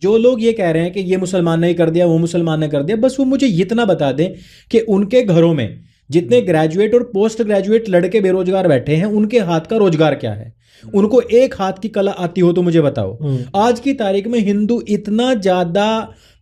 जो लोग ये कह रहे हैं कि ये मुसलमान ने कर दिया, वो मुसलमान ने कर दिया, बस वो मुझे इतना बता दें कि उनके घरों में जितने ग्रेजुएट और पोस्ट ग्रेजुएट लड़के बेरोजगार बैठे हैं, उनके हाथ का रोजगार क्या है? उनको एक हाथ की कला आती हो तो मुझे बताओ। आज की तारीख में हिंदू इतना ज्यादा,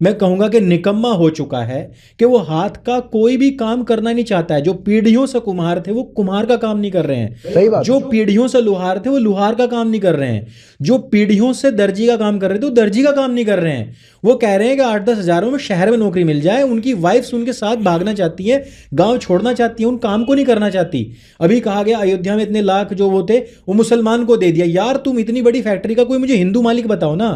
मैं कहूंगा कि निकम्मा हो चुका है कि वो हाथ का कोई भी काम करना नहीं चाहता है। जो पीढ़ियों से कुम्हार थे वो कुम्हार का काम नहीं कर रहे हैं, जो पीढ़ियों से लुहार थे वो लुहार का काम नहीं कर रहे हैं, जो पीढ़ियों से दर्जी का काम कर रहे थे वो दर्जी का काम नहीं कर रहे हैं। वो कह रहे हैं कि 8-10 हजारों में शहर में नौकरी मिल जाए। उनकी वाइफ्स उनके साथ भागना चाहती है, गांव छोड़ना चाहती है, उन काम को नहीं करना चाहती। अभी कहा गया अयोध्या में इतने लाख जो वो थे वो मुसलमान को दे दिया। यार तुम इतनी बड़ी फैक्ट्री का कोई मुझे हिंदू मालिक बताओ ना।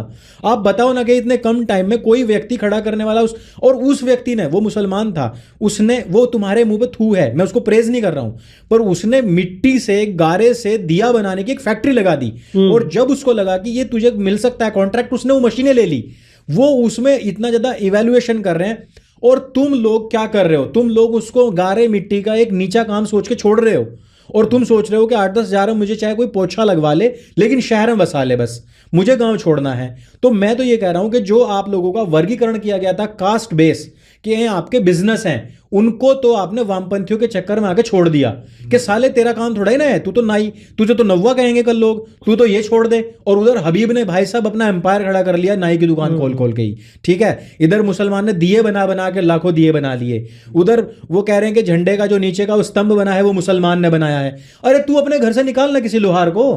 आप बताओ ना कि इतने कम टाइम में कोई व्यक्ति खड़ा करने वाला उस व्यक्ति ने, वो मुसलमान था, उसने, वो तुम्हारे मुंह पे थू है, मैं उसको प्रेज नहीं कर रहा हूं, पर उसने मिट्टी से, गारे से दिया बनाने की एक फैक्ट्री लगा दी। और जब उसको लगा कि ये तुझे मिल सकता है कॉन्ट्रैक्ट, उसने वो मशीनें ले ली। वो उसमें इतना ज्यादा इवैल्यूएशन कर रहे हैं और तुम लोग क्या कर रहे हो? तुम लोग उसको गारे मिट्टी का एक नीचा काम सोच के छोड़ रहे हो और तुम सोच रहे हो कि 8-10 हजार में मुझे चाहे कोई पोछा लगवा ले लेकिन शहर में बसा ले, बस मुझे गांव छोड़ना है। तो मैं तो ये कह रहा हूं कि जो आप लोगों का वर्गीकरण किया गया था कास्ट बेस कि ये आपके बिजनेस हैं, उनको तो आपने वामपंथियों के चक्कर में आके छोड़ दिया कि साले तेरा काम थोड़ा ही ना है, तू तो नाई, तुझे तो नव्वा कहेंगे कल लोग, तू तो ये छोड़ दे। और उधर हबीब ने भाई साहब अपना एम्पायर खड़ा कर लिया नाई की दुकान खोल खोल के ही, ठीक है। इधर मुसलमान ने दिए बना बना के लाखों दिए बना लिए। उधर वो कह रहे हैं कि झंडे का जो नीचे का वो स्तंभ बना है वो मुसलमान ने बनाया है। अरे तू अपने घर से निकालना किसी लोहार को,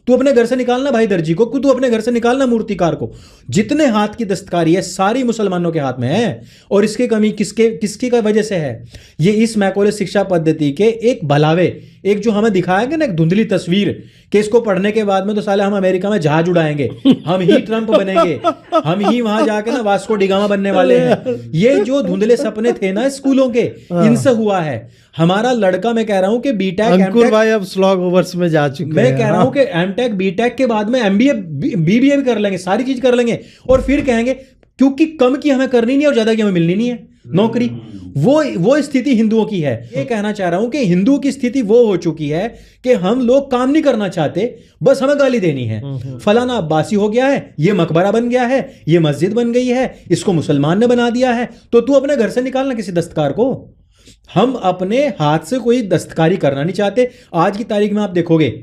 तू अपने घर से निकालना भाई दर्जी को, तू अपने घर से निकालना मूर्तिकार को। जितने हाथ की दस्तकारी है सारी मुसलमानों के हाथ में है। और इसकी कमी किसकी का वजह से है? ये इस मैकॉले शिक्षा पद्धति के एक भलावे, एक जो हमें दिखाया गया ना एक धुंधली तस्वीर कि इसको पढ़ने के बाद में तो साले हम अमेरिका में जहाज उड़ाएंगे, हम ही ट्रंप बनेंगे, हम ही वहां जाके ना वास्को डिगामा बनने वाले हैं। ये जो धुंधले सपने थे ना स्कूलों के, इनसे हुआ है। हमारा लड़का, मैं कह रहा हूं कि बीटेक, अंकुर भाई अब स्लॉग ओवर्स में जा चुके हैं। मैं कह रहा हूं कि एमटेक बीटेक के बाद में एमबीए बीबीए भी कर लेंगे, सारी चीज कर लेंगे और फिर कहेंगे क्योंकि कम की हमें करनी नहीं और ज्यादा की हमें मिलनी नहीं है नौकरी। वो स्थिति हिंदुओं की है। ये कहना चाह रहा हूं कि हिंदुओं की स्थिति वो हो चुकी है कि हम लोग काम नहीं करना चाहते, बस हमें गाली देनी है। फलाना अब्बासी हो गया है, ये मकबरा बन गया है, ये मस्जिद बन गई है, इसको मुसलमान ने बना दिया है, तो तू अपने घर से निकालना किसी दस्तकार को। हम अपने हाथ से कोई दस्तकारी करना नहीं चाहते। आज की तारीख में आप देखोगे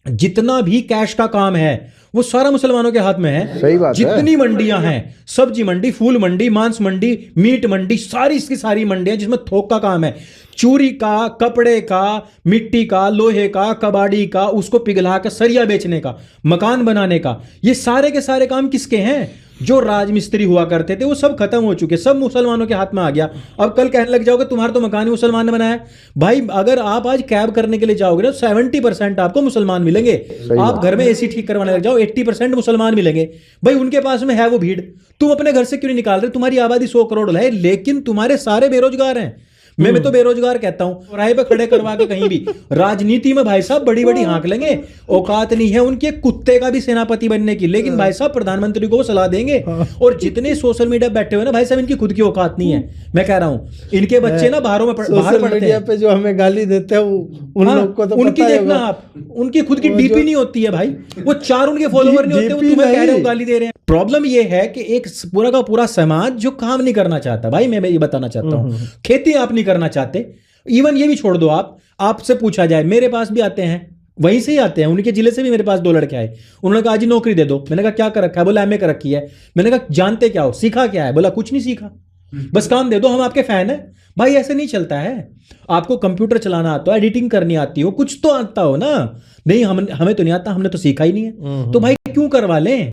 जितना भी कैश का काम है वो सारा मुसलमानों के हाथ में है। सही बात जितनी मंडियां हैं, सब्जी मंडी, फूल मंडी, मांस मंडी, मीट मंडी, सारी की सारी मंडियां जिसमें थोक का काम है, चूरी का, कपड़े का, मिट्टी का, लोहे का, कबाड़ी का, उसको पिघला कर सरिया बेचने का, मकान बनाने का, ये सारे के सारे काम किसके हैं? जो राजमिस्त्री हुआ करते थे वो सब खत्म हो चुके, सब मुसलमानों के हाथ में आ गया। अब कल कहने लग जाओगे तुम्हारा तो मकान ही मुसलमान ने बनाया। भाई अगर आप आज कैब करने के लिए जाओगे ना 70% आपको मुसलमान मिलेंगे। आप घर में एसी ठीक करवाने लग जाओ 80% मुसलमान मिलेंगे। भाई उनके पास में है वो भीड़। तुम अपने घर से क्यों नहीं निकाल रहे? तुम्हारी आबादी 100 करोड़ है लेकिन तुम्हारे सारे बेरोजगार हैं। मैं तो बेरोजगार कहता हूं। राह पे खड़े करवा के कहीं भी राजनीति में भाई साहब बड़ी बड़ी हाँक लेंगे, औकात नहीं है उनके कुत्ते का भी सेनापति बनने की, लेकिन भाई साहब प्रधानमंत्री को वो सलाह देंगे। और जितने सोशल मीडिया बैठे हुए ना भाई साहब, इनकी खुद की औकात नहीं है। मैं कह रहा हूं इनके बच्चे ना बाहर पढ़ते हैं पे जो हमें गाली देते हैं उन लोग को तो उनकी देखना आप, उनकी खुद की डीपी नहीं होती है भाई, वो 4 उनके फॉलोवर नहीं होते, वो तुम्हें कह रहे हो गाली दे रहे हैं। प्रॉब्लम ये है कि एक पूरा का पूरा समाज जो काम नहीं करना चाहता। भाई मैं ये बताना चाहता हूं, खेती आप नहीं करना चाहते, इवन ये भी छोड़ दो। आपसे पूछा जाए, मेरे पास भी आते हैं, वहीं से ही आते हैं, उनके जिले से भी मेरे पास 2 लड़के आए। उन्होंने कहा जी नौकरी दे दो। मैंने कहा क्या कर रखा है? बोला एमए कर रखी है। मैंने कहा जानते क्या हो, सीखा क्या है? बोला कुछ नहीं सीखा, बस काम दे दो, हम आपके फैन है। भाई ऐसे नहीं चलता है। आपको कंप्यूटर चलाना आता हो, एडिटिंग करनी आती हो, कुछ तो आता हो ना। नहीं हमें तो नहीं आता, हमने तो सीखा ही नहीं है। तो भाई क्यों करवा लें?